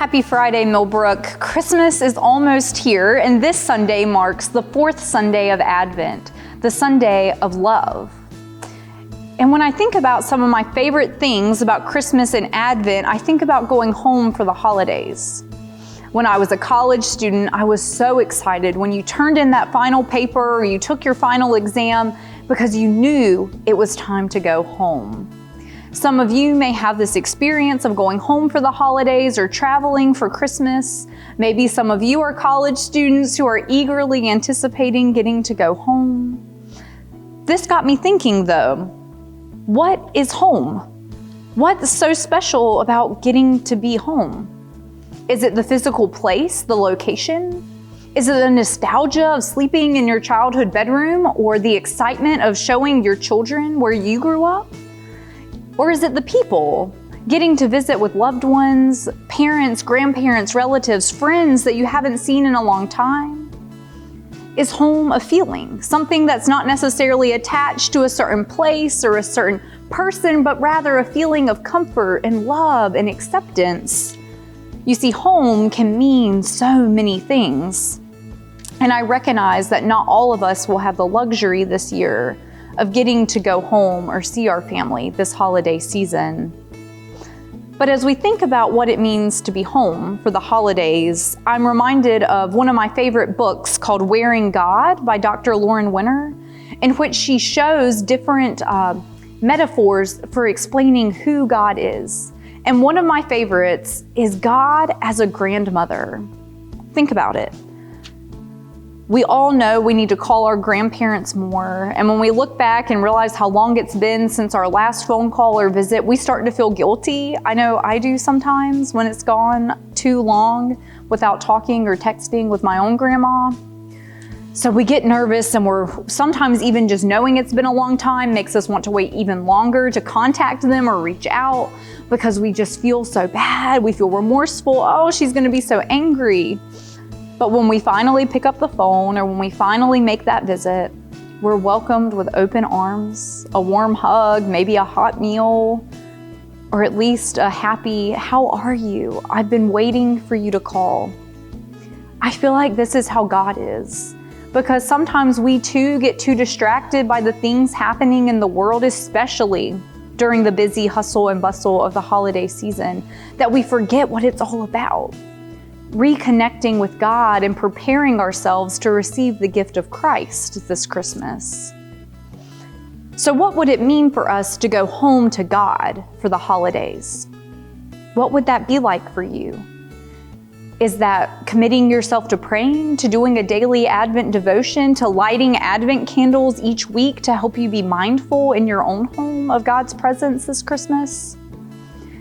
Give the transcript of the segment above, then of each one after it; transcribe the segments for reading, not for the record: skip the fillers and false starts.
Happy Friday, Millbrook. Christmas is almost here, and this Sunday marks the fourth Sunday of Advent, the Sunday of love. And when I think about some of my favorite things about Christmas and Advent, I think about going home for the holidays. When I was a college student, I was so excited when you turned in that final paper or you took your final exam because you knew it was time to go home. Some of you may have this experience of going home for the holidays or traveling for Christmas. Maybe some of you are college students who are eagerly anticipating getting to go home. This got me thinking though, what is home? What's so special about getting to be home? Is it the physical place, the location? Is it the nostalgia of sleeping in your childhood bedroom or the excitement of showing your children where you grew up? Or is it the people, getting to visit with loved ones, parents, grandparents, relatives, friends that you haven't seen in a long time? Is home a feeling, something that's not necessarily attached to a certain place or a certain person, but rather a feeling of comfort and love and acceptance? You see, home can mean so many things. And I recognize that not all of us will have the luxury this year of getting to go home or see our family this holiday season. But as we think about what it means to be home for the holidays, I'm reminded of one of my favorite books called Wearing God by Dr. Lauren Winner, in which she shows different metaphors for explaining who God is. And one of my favorites is God as a grandmother. Think about it. We all know we need to call our grandparents more, and when we look back and realize how long it's been since our last phone call or visit, we start to feel guilty. I know I do sometimes when it's gone too long without talking or texting with my own grandma. So we get nervous, and we're sometimes even just knowing it's been a long time makes us want to wait even longer to contact them or reach out because we just feel so bad. We feel remorseful. Oh, she's going to be so angry. But when we finally pick up the phone or when we finally make that visit, we're welcomed with open arms, a warm hug, maybe a hot meal, or at least a happy, "How are you? I've been waiting for you to call." I feel like this is how God is, because sometimes we too get too distracted by the things happening in the world, especially during the busy hustle and bustle of the holiday season, that we forget what it's all about. Reconnecting with God and preparing ourselves to receive the gift of Christ this Christmas. So what would it mean for us to go home to God for the holidays? What would that be like for you? Is that committing yourself to praying, to doing a daily Advent devotion, to lighting Advent candles each week to help you be mindful in your own home of God's presence this Christmas?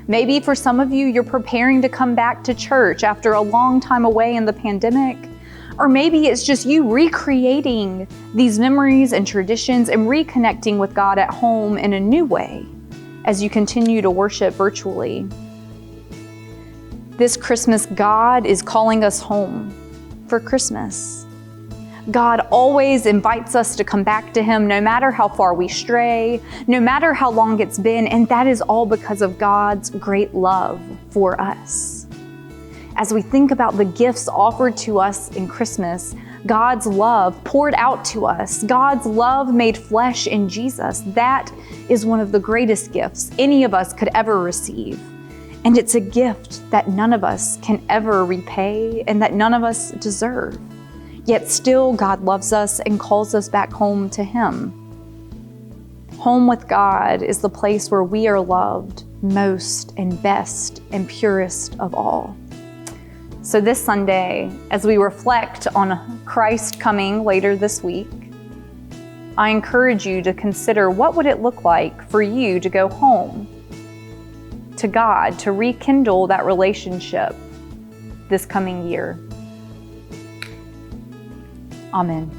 Maybe for some of you, you're preparing to come back to church after a long time away in the pandemic. Or maybe it's just you recreating these memories and traditions and reconnecting with God at home in a new way as you continue to worship virtually. This Christmas, God is calling us home for Christmas. God always invites us to come back to Him no matter how far we stray, no matter how long it's been, and that is all because of God's great love for us. As we think about the gifts offered to us in Christmas, God's love poured out to us, God's love made flesh in Jesus, that is one of the greatest gifts any of us could ever receive. And it's a gift that none of us can ever repay and that none of us deserve. Yet still, God loves us and calls us back home to Him. Home with God is the place where we are loved most and best and purest of all. So this Sunday, as we reflect on Christ coming later this week, I encourage you to consider what would it look like for you to go home to God, to rekindle that relationship this coming year. Amen.